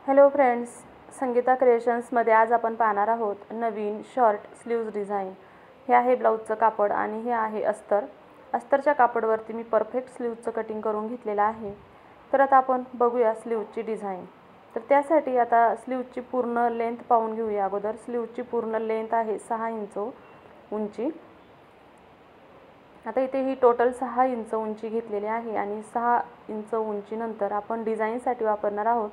Hello friends, Sangeeta क्रिएशन्समध्ये आज आपण पाहणार आहोत नवीन शॉर्ट स्लीव्ज डिझाईन। हे आहे ब्लाऊजचं कापड आणि हे आहे अस्तर। अस्तरच्या कापडवरती मी परफेक्ट स्लीव्जचं कटिंग करून घेतलेलं आहे। तर आता आपण बघूया स्लीव्जची डिझाईन। तर त्यासाठी आता स्लीव्जची पूर्ण लेंथ पाहून घेऊया अगोदर। स्लीव्जची पूर्ण लेंथ आहे 6 इंच उंची। आता इथे ही टोटल 6 इंच उंची घेतलेली आहे आणि 6 इंच उंचीनंतर आपण डिझाईनसाठी वापरणार आहोत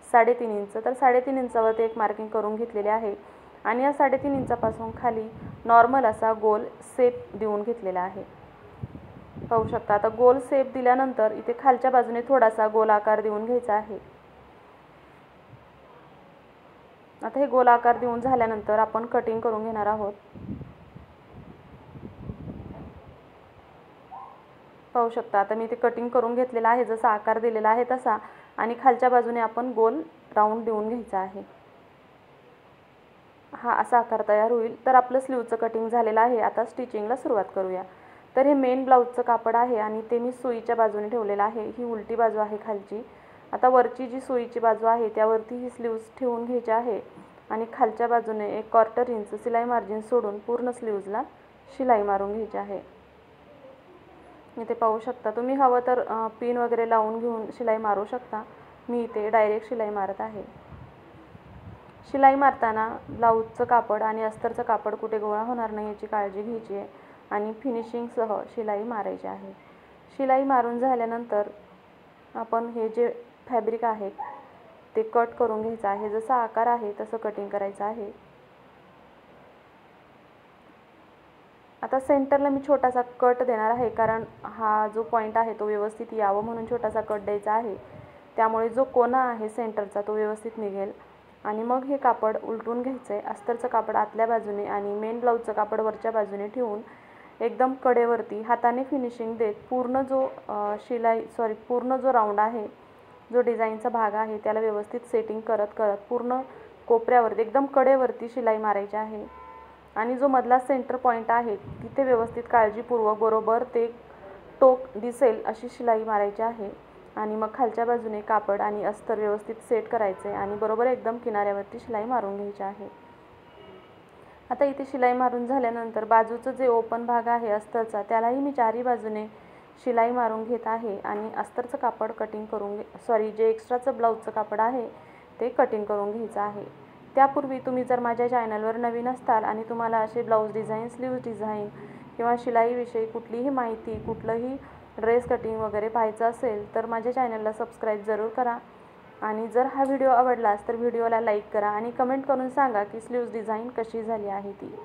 3.5 इंच। तर 3.5 इंचावरती एक मार्किंग करून घेतलेले आहे आणि या 3.5 इंचापासून खाली नॉर्मल असा गोल शेप देऊन घेतलेला आहे। पाहू शकता। आता गोल शेप दिल्यानंतर इथे खालच्या बाजूने थोडासा गोल आकार देऊन घ्यायचा आहे। आता हे गोल आकार देऊन झाल्यानंतर आपण कटिंग करून घेणार आहोत। पाहू शकता। आता मी इथे कटिंग करून घेतलेला आहे, जसा आकार दिलेला आहे तसा, आणि खालच्या बाजूने आपण गोल राऊंड देऊन घ्यायचा आहे। हा असा आकार तयार होईल। तर आपलं स्लीव्हचं कटिंग झालेलं आहे। आता स्टिचिंगला सुरुवात करूया। तर हे मेन ब्लाऊजचं कापड आहे आणि ते मी सुईच्या बाजूने ठेवलेलं आहे। ही उलटी बाजू आहे खालची। आता वरची जी सुईची बाजू आहे त्यावरती ही स्लीव्ज ठेवून घ्यायची आहे आणि खालच्या बाजूने 1/4 इंच शिलाई मार्जिन सोडून पूर्ण स्लीव्जला शिलाई मारून घ्यायची आहे। इथे पाहू शकता। तुम्ही हवं तर पिन वगैरे लावून घेऊन शिलाई मारू शकता। मी इथे डायरेक्ट शिलाई मारत आहे। शिलाई मारताना ब्लाऊजचं कापड आणि अस्तरचं कापड कुठे गोळा होणार नाही याची काळजी घ्यायची आहे आणि फिनिशिंगसह शिलाई मारायची आहे। शिलाई मारून झाल्यानंतर आपण हे जे फॅब्रिक आहे ते कट करून घ्यायचं आहे। जसा आकार आहे तसं कटिंग करायचं आहे। आता सेंटरला मी छोटासा कट देणार आहे, कारण हा जो पॉइंट आहे तो व्यवस्थित यावं म्हणून छोटासा कट द्यायचा आहे। त्यामुळे जो कोना आहे सेंटरचा तो व्यवस्थित निघेल। आणि मग हे कापड उलटून घ्यायचं आहे। अस्तरचं कापड आतल्या बाजूने आणि मेन ब्लाऊजचं कापड वरच्या बाजूने ठेवून एकदम कडेवरती हाताने फिनिशिंग देत पूर्ण जो राऊंड आहे, जो डिझाईनचा भाग आहे त्याला व्यवस्थित सेटिंग करत करत पूर्ण कोपऱ्यावरती एकदम कडेवरती शिलाई मारायची आहे। आणि जो मधला सेंटर पॉइंट आहे तिथे व्यवस्थित काळजीपूर्वक बरोबर ते टोक दिसेल अशी शिलाई मारायची आहे। आणि मग खालच्या बाजूने कापड आणि अस्तर व्यवस्थित सेट करायचे आणि बरोबर एकदम किनाऱ्यावरती शिलाई मारून घ्यायची आहे। आता इथे शिलाई मारून झाल्यानंतर बाजूचं जे ओपन भाग आहे अस्तरचा त्यालाही मी चारही बाजूने शिलाई मारून घेत आहे आणि अस्तरचं कापड कटिंग करून जे एक्स्ट्राचं ब्लाऊजचं कापड आहे ते कटिंग करून घ्यायचं आहे। त्यापूर्वी तुम्ही जर माझ्या चॅनलवर नवीन असताल आणि तुम्हाला असे ब्लाऊज डिझाईन, स्लीव्ज डिझाईन किंवा शिलाईविषयी कुठलीही माहिती, कुठलंही ड्रेस कटिंग वगैरे पाहायचं असेल तर माझ्या चॅनलला सबस्क्राईब जरूर करा। आणि जर हा व्हिडिओ आवडलास तर व्हिडिओला लाईक करा आणि कमेंट करून सांगा की स्लीव्ज डिझाईन कशी झाली आहे ती।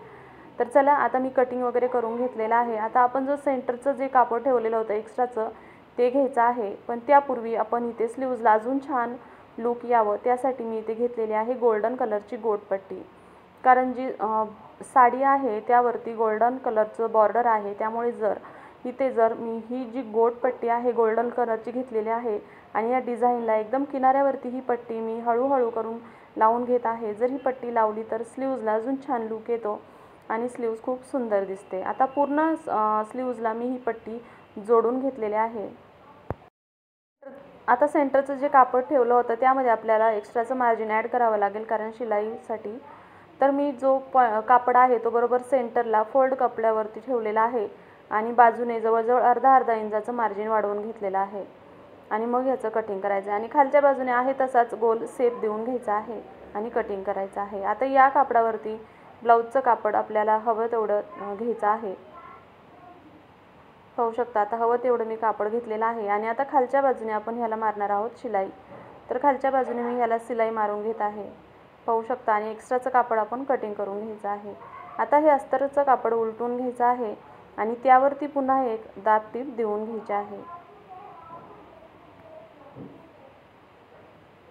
तर चला, आता मी कटिंग वगैरे करून घेतलेलं आहे। आता आपण जो सेंटरचं जे कापड ठेवलेलं होतं एक्स्ट्राचं ते घ्यायचं आहे, पण त्यापूर्वी आपण इथे स्लीव्जला अजून छान लुक यावं त्यासाठी मी इथे घेतलेली आहे गोल्डन कलरची गोटपट्टी। कारण जी साडी आहे त्यावरती गोल्डन कलरचं बॉर्डर आहे, त्यामुळे जर मी ही जी गोटपट्टी आहे गोल्डन कलरची घेतलेली आहे आणि या डिझाईनला एकदम किनाऱ्यावरती ही पट्टी मी हळूहळू करून लावून घेत आहे। जर ही पट्टी लावली तर स्लीव्जला अजून छान लुक येतो आणि स्लीव्ज खूप सुंदर दिसते। आता पूर्ण स्लीव्जला मी ही पट्टी जोडून घेतलेली आहे। आता सेंटरचं जे कापड ठेवलं होतं त्यामध्ये आपल्याला एक्स्ट्राचं मार्जिन ॲड करावं लागेल कारण शिलाईसाठी। तर मी जो कापड आहे तो बरोबर सेंटरला फोल्ड कपड्यावरती ठेवलेला आहे आणि बाजूने जवळजवळ अर्धा इंचाचं मार्जिन वाढवून घेतलेलं आहे आणि मग याचं कटिंग करायचं आहे आणि खालच्या बाजूने आहे तसाच गोल शेप देऊन घ्यायचा आहे आणि कटिंग करायचं आहे। आता या कापडावरती ब्लाऊजचं कापड आपल्याला हवं तेवढं घ्यायचं आहे। पाहू शकता। आता हवं तेवढं मी कापड घेतलेलं आहे आणि आता खालच्या बाजूने आपण ह्याला मारणार आहोत शिलाई। तर खालच्या बाजूने मी ह्याला शिलाई मारून घेत आहे, पाहू शकता। आणि एक्स्ट्राचं कापड आपण कटिंग करून घ्यायचं आहे। आता हे अस्तरचं कापड उलटून घ्यायचं आहे आणि त्यावरती पुन्हा एक दाब टीप देऊन घ्यायची आहे।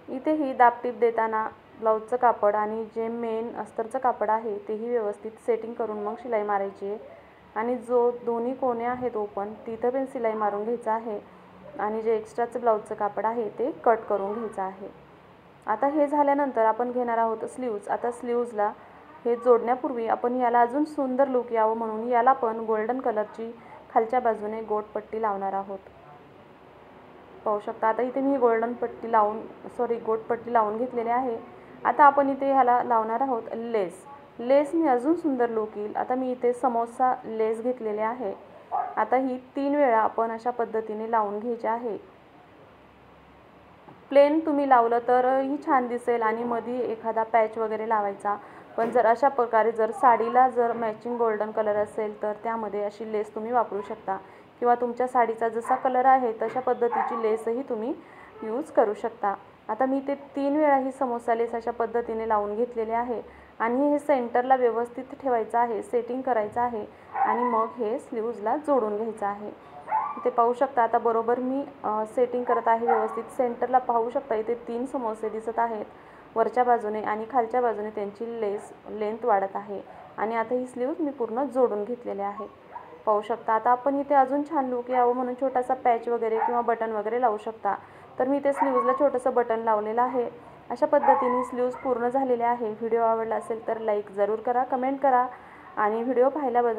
इथे ही दाब टीप देताना ब्लाऊजचं कापड आणि जे मेन अस्तरचं कापड आहे तेही व्यवस्थित सेटिंग करून मग शिलाई मारायची आहे। आणि जो दोन्ही कोणे आहेत ओपन तिथं पण शिलाई मारून घ्यायचं आहे आणि जे एक्स्ट्राचं ब्लाऊजचं कापड आहे ते कट करून घ्यायचं आहे। आता हे झाल्यानंतर आपण घेणार आहोत स्लीव्ज। आता स्लीव्जला हे जोडण्यापूर्वी आपण याला अजून सुंदर लुक यावं म्हणून याला पण गोल्डन कलरची खालच्या बाजूने गोटपट्टी लावणार आहोत। पाहू शकता. आता इथे मी गोल्डन पट्टी लावून गोट पट्टी लावून घेतलेली आहे. आता आपण इथे ह्याला लावणार आहोत लेस. लेसने अजून सुंदर लुक येईल. आता मी इथे समोसा लेस घेतलेले आहे. आता ही 3 वेळा आपण अशा पद्धतीने लावून घ्यायची आहे. प्लेन तुम्ही लावलं तर ही छान दिसेल आणि मध्ये एखादा पॅच वगैरे लावायचा. पण जर अशा प्रकारे जर साडीला जर मॅचिंग गोल्डन कलर असेल तर त्यामध्ये अशी लेस तुम्ही वापरू शकता किंवा तुमच्या साडीचा जसा कलर आहे तशा पद्धतीची लेसही तुम्ही यूज करू शकता. आता मी ते 3 वेळा ही समोसा लेस अशा पद्धतीने लावून घेतलेले आहे आणि हे सेंटरला व्यवस्थित ठेवायचं आहे, सेटिंग करायचं आहे आणि मग हे स्लीव्जला जोडून घ्यायचं आहे. इथे पाहू शकता आता बरोबर मी सेटिंग करत आहे व्यवस्थित. सेंटरला पाहू शकता इथे 3 समोसे दिसत आहेत वरच्या बाजूने आणि खालच्या बाजूने त्यांची लेंथ वाढत आहे आणि आता ही स्लीव्ज मी पूर्ण जोडून घेतलेले आहे. पाहू शकता. आता आपण इथे अजून छान लुक यावं म्हणून छोटासा पॅच वगैरे किंवा बटन वगैरे लावू शकता. तर मी ते स्लीव्जला छोटंसं बटन लावलेलं आहे. अशा पद्धतीने स्लीव्ज पूर्ण झालेले आहे. व्हिडिओ आवडला असेल तर लाईक जरूर करा, कमेंट करा आणि व्हिडिओ पाहिल्याबद्दल